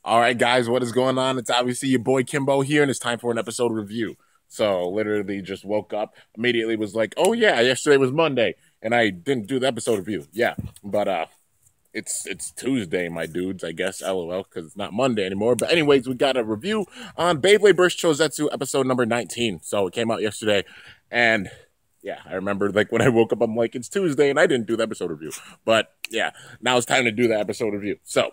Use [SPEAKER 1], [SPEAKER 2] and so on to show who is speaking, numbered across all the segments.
[SPEAKER 1] All right, guys, what is going on? It's obviously your boy Kimbo here, and it's time for an episode review. So, literally, just woke up, immediately was like, "Oh yeah, yesterday was Monday, and I didn't do the episode review." Yeah, but it's Tuesday, my dudes. I guess LOL, because it's not Monday anymore. But anyways, we got a review on Beyblade vs. Chouzetsu episode number 19. So it came out yesterday, and yeah, I remember like when I woke up, I'm like, it's Tuesday, and I didn't do the episode review. But yeah, now it's time to do the episode review. So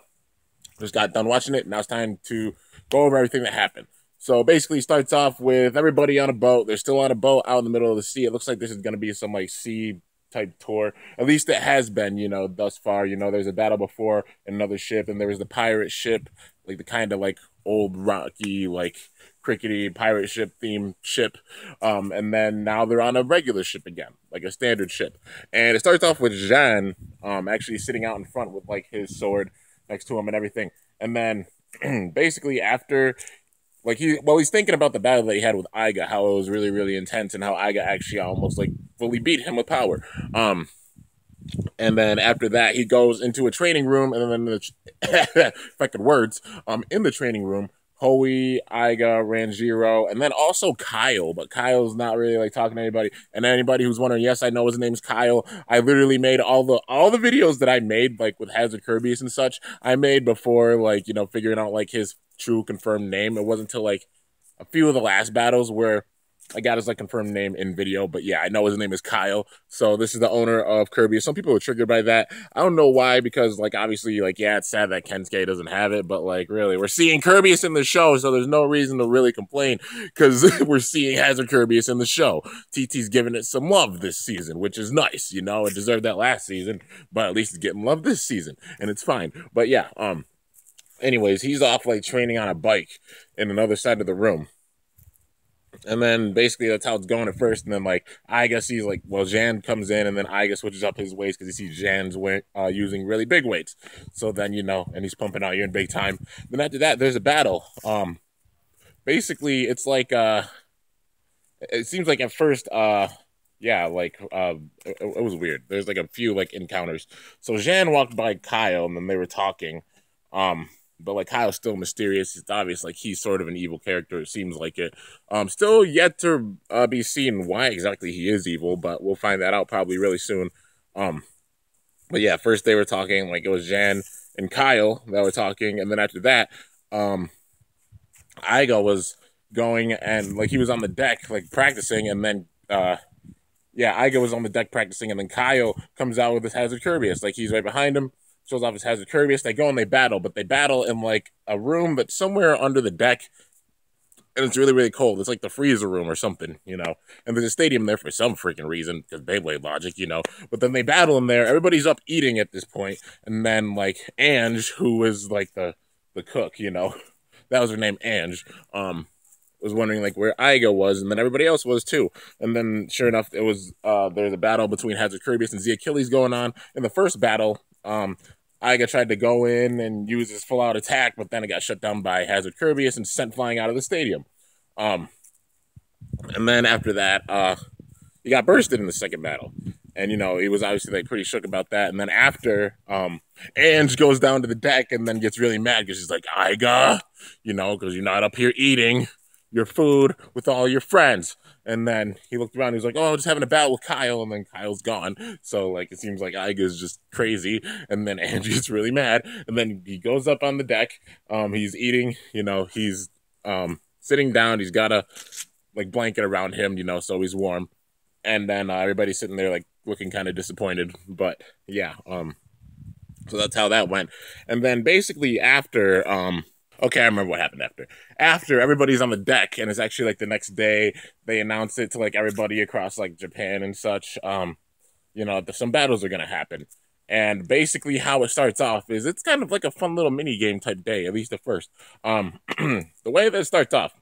[SPEAKER 1] just got done watching it. Now it's time to go over everything that happened. So basically, it starts off with everybody on a boat. They're still on a boat out in the middle of the sea. It looks like this is going to be some like sea type tour. At least it has been, thus far. There's a battle before another ship, and there was the pirate ship, like the kind of like old rocky, like crickety pirate ship themed ship. And then now they're on a regular ship again, like a standard ship. And it starts off with Jean actually sitting out in front with like his sword next to him and everything. And then basically after he's thinking about the battle that he had with Iga, how it was really, really intense, and how Iga actually almost like fully beat him with power. And then after that, he goes into a training room, and then if I could words, in the training room, Hoey, Iga, Ranjiro, and then also Kyle, but Kyle's not really like talking to anybody. And anybody who's wondering, yes, I know his name's Kyle. I literally made all the videos that I made, like with Hazard Kirby's and such, I made before figuring out like his true confirmed name. It wasn't until like a few of the last battles where I got his like confirmed name in video, but yeah, I know his name is Kyle. So this is the owner of Kirby. Some people are triggered by that. I don't know why, because like obviously like yeah, it's sad that Kensuke doesn't have it, but like really, we're seeing Kirby's in the show, so there's no reason to really complain because we're seeing Hazard Kirby's in the show. TT's giving it some love this season, which is nice. It deserved that last season, but at least it's getting love this season, and it's fine. But yeah, anyways, he's off like training on a bike in another side of the room. And then basically that's how it's going at first. And then like Iga sees like, well, Jan comes in, and then Iga switches up his weights because he sees Jan's using really big weights. So then, and he's pumping out, you're in big time. Then after that, there's a battle. Basically it's like, it seems like at first, yeah, like, it was weird. There's like a few like encounters. So Jan walked by Kyle, and then they were talking. But like Kyle's still mysterious. It's obvious like he's sort of an evil character. It seems like it. Still yet to be seen why exactly he is evil, but we'll find that out probably really soon. But yeah, first they were talking, like it was Jan and Kyle that were talking, and then after that, Iga was going, and like he was on the deck like practicing, and then yeah, Iga was on the deck practicing, and then Kyle comes out with his Hazard Kirbyus. Like he's right behind him. Shows off his Hazard Kirbyus. They go and they battle, but they battle in like a room that's somewhere under the deck, and it's really, really cold. It's like the freezer room or something, And there's a stadium there for some freaking reason, because Beyblade logic, But then they battle in there. Everybody's up eating at this point, and then like Ange, who is like the cook, that was her name, Ange. Was wondering like where Iga was, and then everybody else was too. And then sure enough, it was there's a battle between Hazard Kirbyus and Z Achilles going on. In the first battle, Iga tried to go in and use his full-out attack, but then it got shut down by Hazard Kirbyus and sent flying out of the stadium. And then after that, he got bursted in the second battle. And, he was obviously like pretty shook about that. And then after, Ange goes down to the deck and then gets really mad because she's like, Iga, because you're not up here eating your food with all your friends. And then he looked around, he was like, oh, I'm just having a battle with Kyle, and then Kyle's gone. So like it seems like Iga's just crazy, and then Angie's really mad, and then he goes up on the deck, he's eating, he's sitting down, he's got a like blanket around him, so he's warm. And then everybody's sitting there like looking kind of disappointed. But yeah, so that's how that went. And then basically after okay, I remember what happened after. After everybody's on the deck, and it's actually like the next day, they announced it to like everybody across like Japan and such. Some battles are gonna happen. And basically how it starts off is it's kind of like a fun little mini game type day, at least at first. The way that it starts off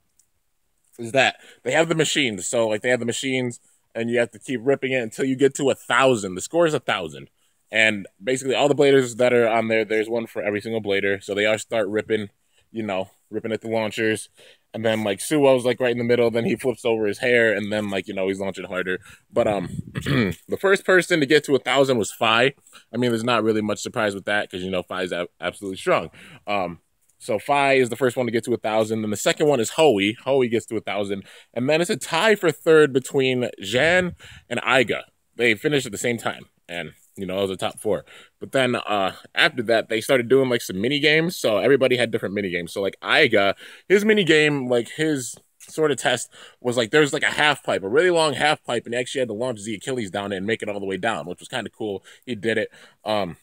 [SPEAKER 1] is that they have the machines. So like they have the machines, and you have to keep ripping it until you get to 1,000. The score is 1,000. And basically all the bladers that are on there, there's one for every single blader. So they all start ripping, ripping at the launchers. And then like Suo's like right in the middle, then he flips over his hair, and then like, he's launching harder. But the first person to get to 1,000 was Fi. I mean, there's not really much surprise with that, because Fi's absolutely strong. So Phi is the first one to get to 1,000. Then the second one is Hoey. Hoey gets to 1,000. And then it's a tie for third between Jan and Iga. They finished at the same time. And, you know, it was the top four. But then after that, they started doing like some mini games. So everybody had different mini games. So like Iga, his mini game, like his sort of test was like there's like a half pipe, a really long half pipe, and he actually had to launch the Achilles down it and make it all the way down, which was kind of cool. He did it. And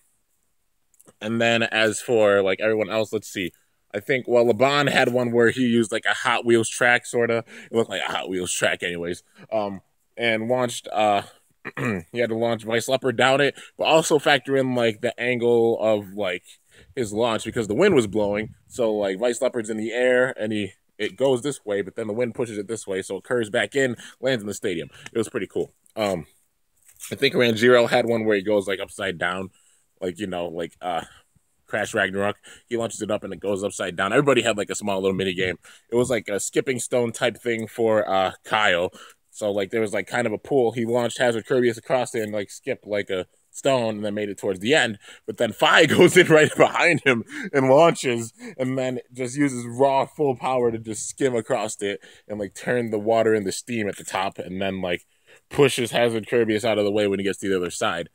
[SPEAKER 1] then as for like everyone else, let's see. I think, well, LeBron had one where he used like a Hot Wheels track, sort of. It looked like a Hot Wheels track, anyways. And launched, he had to launch Vice Leopard down it, but also factor in like the angle of like his launch because the wind was blowing. So like Vice Leopard's in the air and it goes this way, but then the wind pushes it this way, so it curves back in, lands in the stadium. It was pretty cool. I think Ranjiro had one where he goes like upside down, like, you know, like Crash Ragnarok. He launches it up and it goes upside down. Everybody had like a small little mini game. It was like a skipping stone type thing for Kyle. So like there was like kind of a pool. He launched Hazard Kirbyus across it and like skipped like a stone and then made it towards the end. But then Phi goes in right behind him and launches and then just uses raw full power to just skim across it and like turn the water into steam at the top and then like pushes Hazard Kirbyus out of the way when he gets to the other side.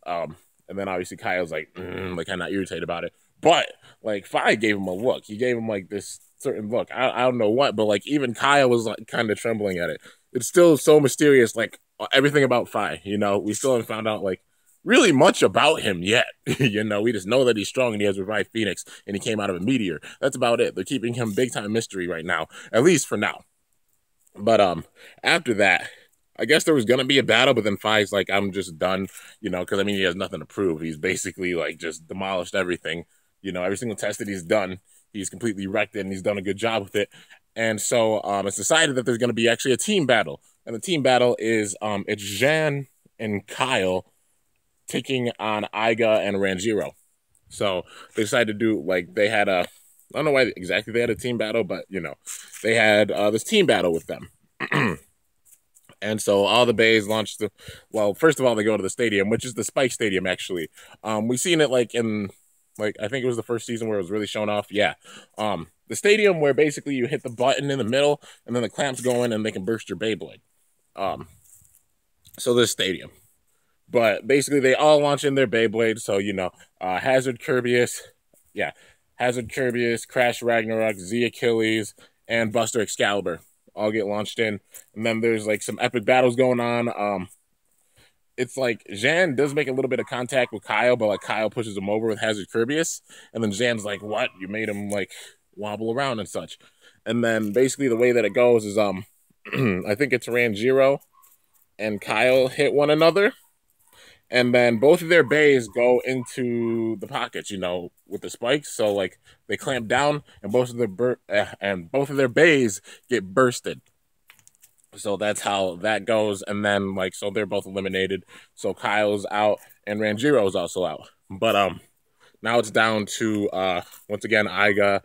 [SPEAKER 1] And then obviously Kyle's like kind of irritated about it. But like Phi gave him a look. He gave him like this certain look. I don't know what, but like even Kyle was like kind of trembling at it. It's still so mysterious, like everything about Phi, you know. We still haven't found out like really much about him yet. You know, we just know that he's strong and he has revived Phoenix and he came out of a meteor. That's about it. They're keeping him big time mystery right now, at least for now. But after that, I guess there was gonna be a battle, but then Phi's like, I'm just done, you know, because I mean he has nothing to prove. He's basically like just demolished everything, you know, every single test that he's done, he's completely wrecked it and he's done a good job with it. And so it's decided that there's gonna be actually a team battle. And the team battle is it's Jan and Kyle taking on Iga and Ranjiro. So they decided to do like they had a I don't know why exactly they had a team battle, but you know, they had this team battle with them. And so all the bays launched well, first of all, they go to the stadium, which is the Spike Stadium, actually. We've seen it like in, like, I think it was the first season where it was really shown off. Yeah. The stadium where basically you hit the button in the middle and then the clamps go in and they can burst your Beyblade. So this stadium. But basically they all launch in their Beyblade. So, you know, Hazard Kirbyus, Crash Ragnarok, Z Achilles, and Buster Excalibur all get launched in, and then there's like some epic battles going on. It's like Jan does make a little bit of contact with Kyle, but like Kyle pushes him over with Hazard Kirbyus, and then Jan's like, "What? You made him like wobble around and such." And then basically the way that it goes is I think it's Ranjiro and Kyle hit one another, and then both of their bays go into the pockets, you know, with the spikes. So like they clamp down, and both of their bays get bursted. So that's how that goes. And then like so they're both eliminated. So Kyle's out and Ranjiro's also out. But now it's down to once again Iga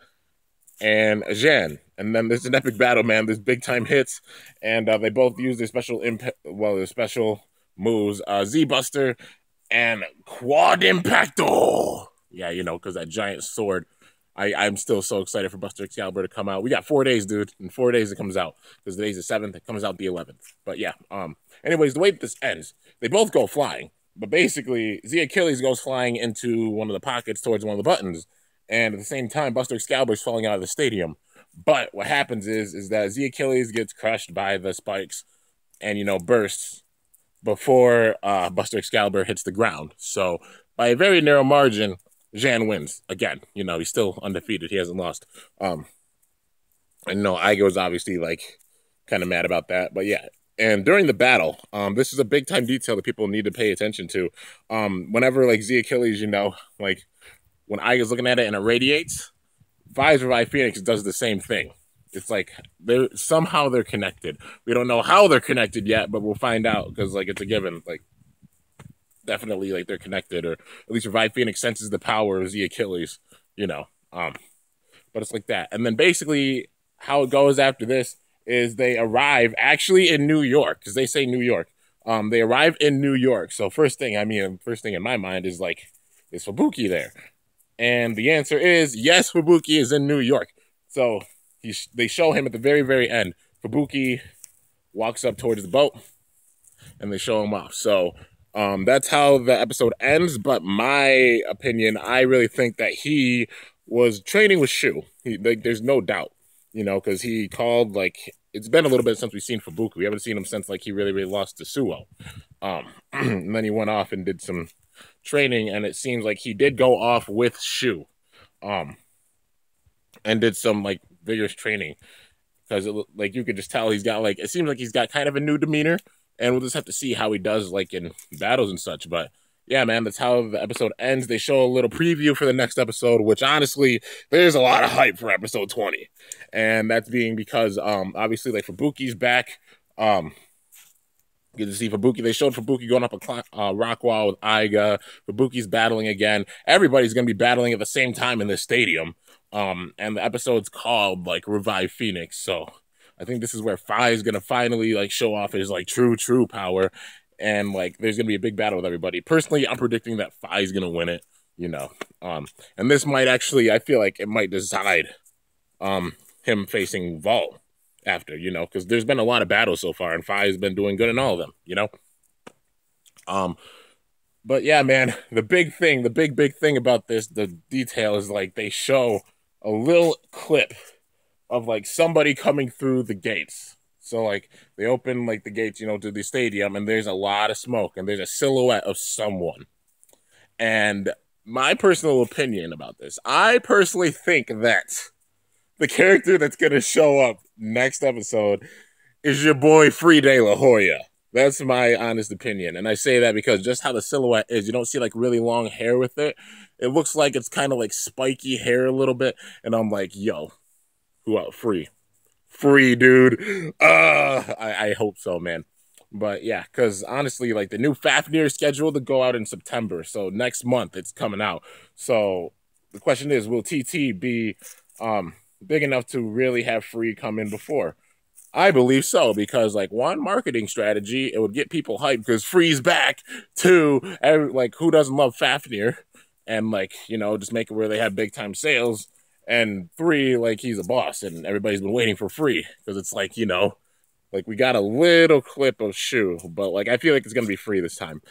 [SPEAKER 1] and Jan. And then there's an epic battle, man. There's big time hits, and they both use their special moves, Z-Buster and Quad Impacto. Yeah, you know, because that giant sword. I'm still so excited for Buster Excalibur to come out. We got 4 days, dude. In 4 days it comes out. Because today's the 7th. It comes out the 11th. But yeah, anyways, the way that this ends, they both go flying. But basically, Z Achilles goes flying into one of the pockets towards one of the buttons. And at the same time, Buster Excalibur's falling out of the stadium. But what happens is that Z Achilles gets crushed by the spikes and, you know, bursts before Buster Excalibur hits the ground. So by a very narrow margin, Jan wins again. You know, he's still undefeated. He hasn't lost. And you know, Iga was obviously like kind of mad about that. But yeah. And during the battle, this is a big time detail that people need to pay attention to. Whenever like Z Achilles, you know, like when Iga's looking at it and it radiates, Phi's Revive Phoenix does the same thing. It's like somehow they're connected. We don't know how they're connected yet, but we'll find out because like it's a given. Like definitely like they're connected, or at least Revive Phoenix senses the power of Z Achilles, you know. But it's like that. And then basically how it goes after this is they arrive actually in New York, because they say New York. They arrive in New York. So first thing in my mind is like, is Fubuki there? And the answer is yes, Fubuki is in New York. So they show him at the very, very end. Fubuki walks up towards the boat, and they show him off. So that's how the episode ends. But my opinion, I really think that he was training with Shu. There's no doubt, because he called, like, it's been a little bit since we've seen Fubuki. We haven't seen him since, like, he really, really lost to Suo. And then he went off and did some training, and it seems like he did go off with Shu, and did some, like, vigorous training, because like you could just tell he's got, like, it seems like he's got kind of a new demeanor, and we'll just have to see how he does, like, in battles and such. But yeah, man, that's how the episode ends. They show a little preview for the next episode, which honestly, there's a lot of hype for episode 20, and that's being because obviously, like, Fubuki's back. Good to see Fubuki. They showed Fubuki going up a rock wall with Aiga. Fubuki's battling again. Everybody's going to be battling at the same time in this stadium. And the episode's called, like, Revive Phoenix. So I think this is where Fi is going to finally, like, show off his, like, true power. And, like, there's going to be a big battle with everybody. Personally, I'm predicting that Fi is going to win it, And this might actually, I feel like it might decide him facing Vol after, because there's been a lot of battles so far, and Fi has been doing good in all of them, But yeah, man, the big thing about this, the detail is, like, they show a little clip of, like, somebody coming through the gates. So, like, they open, like, the gates, to the stadium, and there's a lot of smoke, and there's a silhouette of someone. And my personal opinion about this, I personally think that the character that's going to show up next episode is your boy Free De La Hoya. That's my honest opinion. And I say that because just how the silhouette is, you don't see, like, really long hair with it. It looks like it's kind of like spiky hair a little bit. And I'm like, yo, who out? Free, dude. I hope so, man. But yeah, because honestly, like, the new Fafnir is scheduled to go out in September. So next month it's coming out. So the question is, will TT be big enough to really have Free come in before? I believe so, because, like, one, marketing strategy, it would get people hyped because Free's back. Two, like, who doesn't love Fafnir? And, like, just make it where they have big time sales. And three, like, he's a boss, and everybody's been waiting for Free, because it's like, like, we got a little clip of Shu, but, like, I feel like it's gonna be Free this time.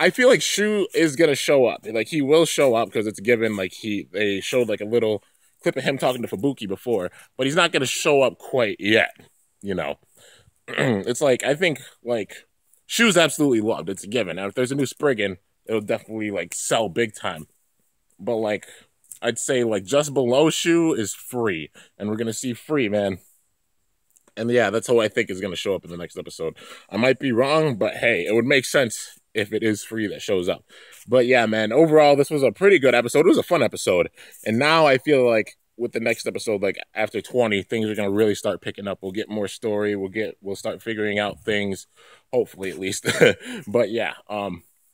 [SPEAKER 1] I feel like Shu is gonna show up. Like, he will show up because it's given. Like, they showed, like, a little clip of him talking to Fubuki before, but he's not gonna show up quite yet. It's like, I think, like, Shu's absolutely loved. It's a given. Now, if there's a new Spriggan, it'll definitely, like, sell big time. But, like, I'd say, like, just below Shu is Free, and we're gonna see Free, man. And yeah, that's who I think is gonna show up in the next episode. I might be wrong, but hey, it would make sense if it is Free that shows up. But yeah, man, overall, this was a pretty good episode. It was a fun episode. And now I feel like with the next episode, like, after 20, things are going to really start picking up. We'll get more story. We'll start figuring out things, hopefully, at least. But yeah,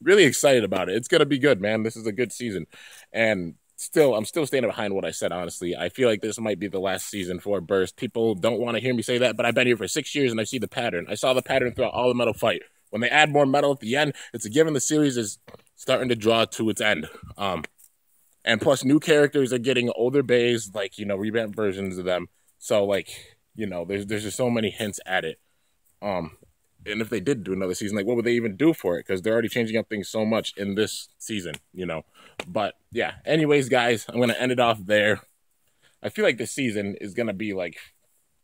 [SPEAKER 1] really excited about it. It's going to be good, man. This is a good season. And I'm still standing behind what I said, honestly. I feel like this might be the last season for Burst. People don't want to hear me say that, but I've been here for 6 years and I see the pattern. I saw the pattern throughout all the metal fight. When they add more metal at the end, it's a given the series is starting to draw to its end. And plus, new characters are getting older bays, like, revamped versions of them. So, like, there's just so many hints at it. And if they did do another season, like, what would they even do for it? Because they're already changing up things so much in this season, But, yeah. Anyways, guys, I'm going to end it off there. I feel like this season is going to be, like,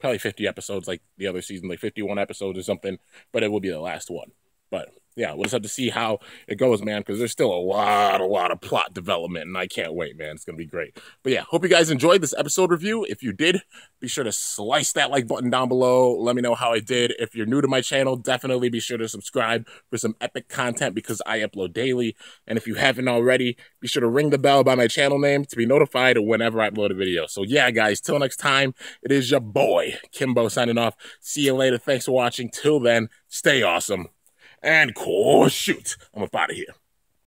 [SPEAKER 1] probably 50 episodes like the other season, like 51 episodes or something. But it will be the last one. But yeah, we'll just have to see how it goes, man, because there's still a lot of plot development, and I can't wait, man. It's going to be great. But yeah, hope you guys enjoyed this episode review. If you did, be sure to slice that like button down below. Let me know how I did. If you're new to my channel, definitely be sure to subscribe for some epic content because I upload daily. And if you haven't already, be sure to ring the bell by my channel name to be notified whenever I upload a video. So yeah, guys, till next time, it is your boy, Kimbo, signing off. See you later. Thanks for watching. Till then, stay awesome. And cool, shoot, I'm up out of here.